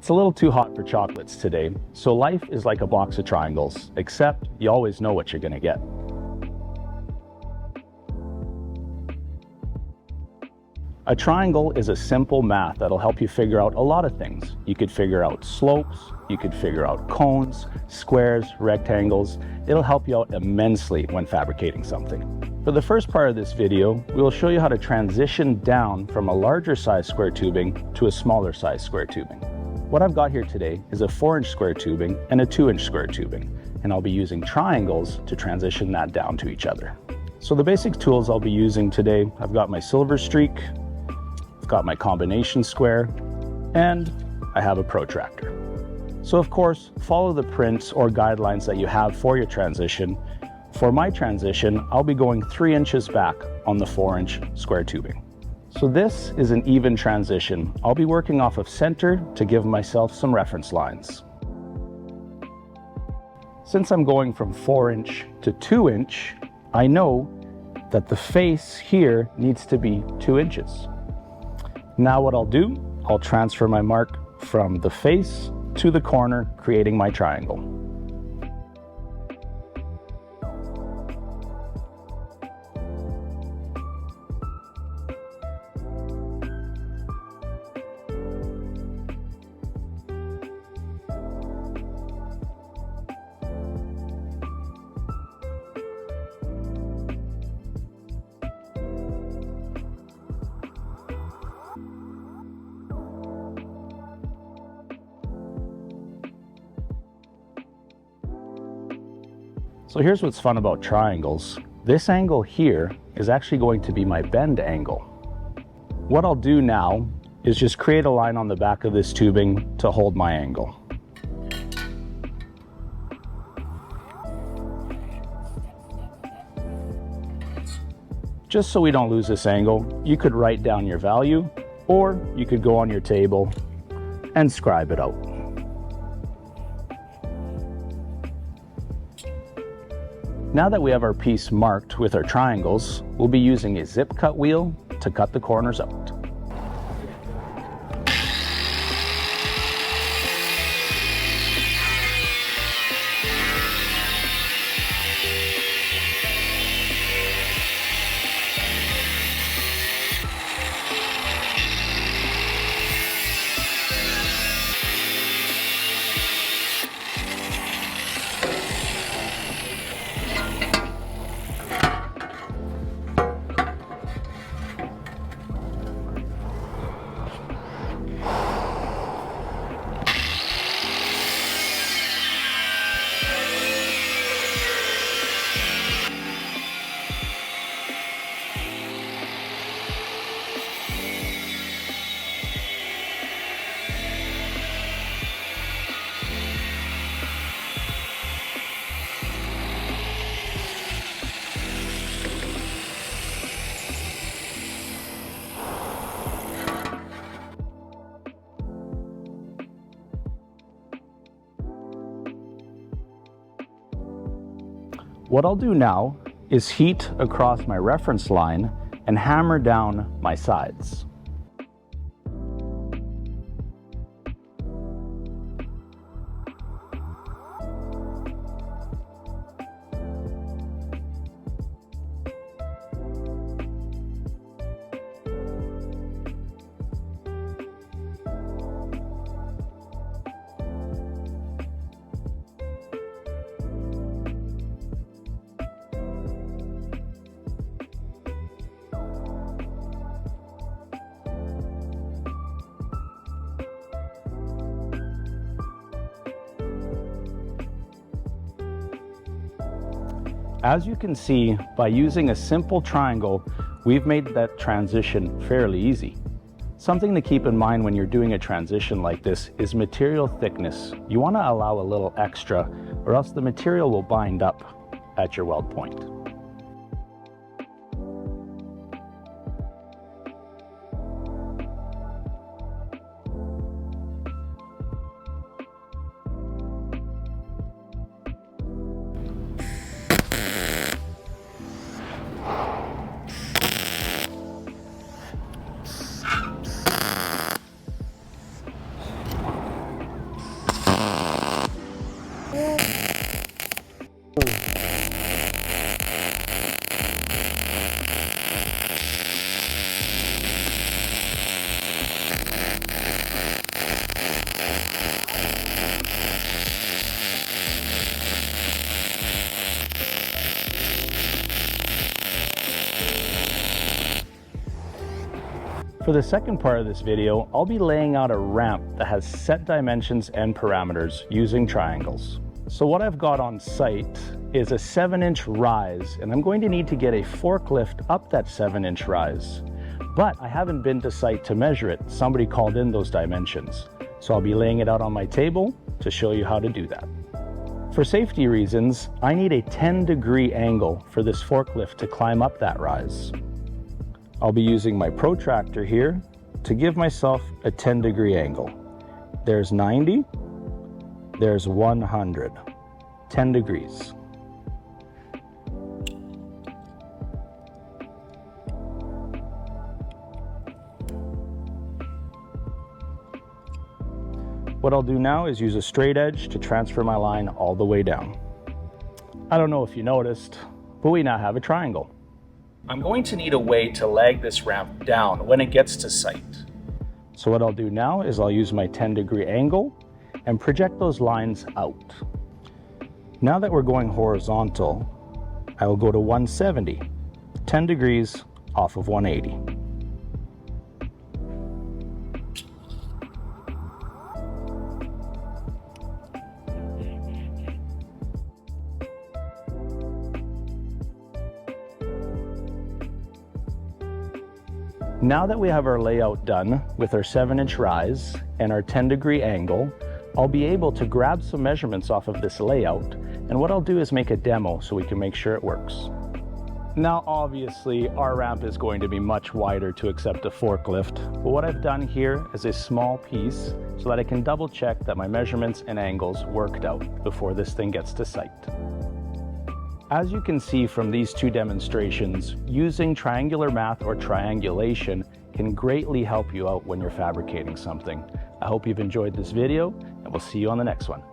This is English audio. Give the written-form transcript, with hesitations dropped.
It's a little too hot for chocolates today, so life is like a box of triangles, except you always know what you're gonna get. A triangle is a simple math that'll help you figure out a lot of things. You could figure out slopes, you could figure out cones, squares, rectangles. It'll help you out immensely when fabricating something. For the first part of this video, we will show you how to transition down from a larger size square tubing to a smaller size square tubing. What I've got here today is a 4-inch square tubing and a 2-inch square tubing, and I'll be using triangles to transition that down to each other. So the basic tools I'll be using today, I've got my silver streak, I've got my combination square, and I have a protractor. So of course, follow the prints or guidelines that you have for your transition. For my transition, I'll be going 3 inches back on the 4-inch square tubing. So this is an even transition. I'll be working off of center to give myself some reference lines. Since I'm going from 4-inch to 2-inch, I know that the face here needs to be 2 inches. Now what I'll do, I'll transfer my mark from the face to the corner, creating my triangle. So here's what's fun about triangles. This angle here is actually going to be my bend angle. What I'll do now is just create a line on the back of this tubing to hold my angle. Just so we don't lose this angle, you could write down your value, or you could go on your table and scribe it out. Now that we have our piece marked with our triangles, we'll be using a zip cut wheel to cut the corners out. What I'll do now is heat across my reference line and hammer down my sides. As you can see, by using a simple triangle, we've made that transition fairly easy. Something to keep in mind when you're doing a transition like this is material thickness. You want to allow a little extra, or else the material will bind up at your weld point. For the second part of this video, I'll be laying out a ramp that has set dimensions and parameters using triangles. So what I've got on site is a 7-inch rise, and I'm going to need to get a forklift up that 7-inch rise. But I haven't been to site to measure it. Somebody called in those dimensions. So I'll be laying it out on my table to show you how to do that. For safety reasons, I need a 10-degree angle for this forklift to climb up that rise. I'll be using my protractor here to give myself a 10-degree angle. There's 90, there's 100, 10 degrees. What I'll do now is use a straight edge to transfer my line all the way down. I don't know if you noticed, but we now have a triangle. I'm going to need a way to lag this ramp down when it gets to site. So what I'll do now is I'll use my 10-degree angle and project those lines out. Now that we're going horizontal, I will go to 170, 10 degrees off of 180. Now that we have our layout done with our 7-inch rise and our 10-degree angle, I'll be able to grab some measurements off of this layout, and what I'll do is make a demo so we can make sure it works. Now obviously our ramp is going to be much wider to accept a forklift, but what I've done here is a small piece so that I can double check that my measurements and angles worked out before this thing gets to site. As you can see from these two demonstrations, using triangular math or triangulation can greatly help you out when you're fabricating something. I hope you've enjoyed this video, and we'll see you on the next one.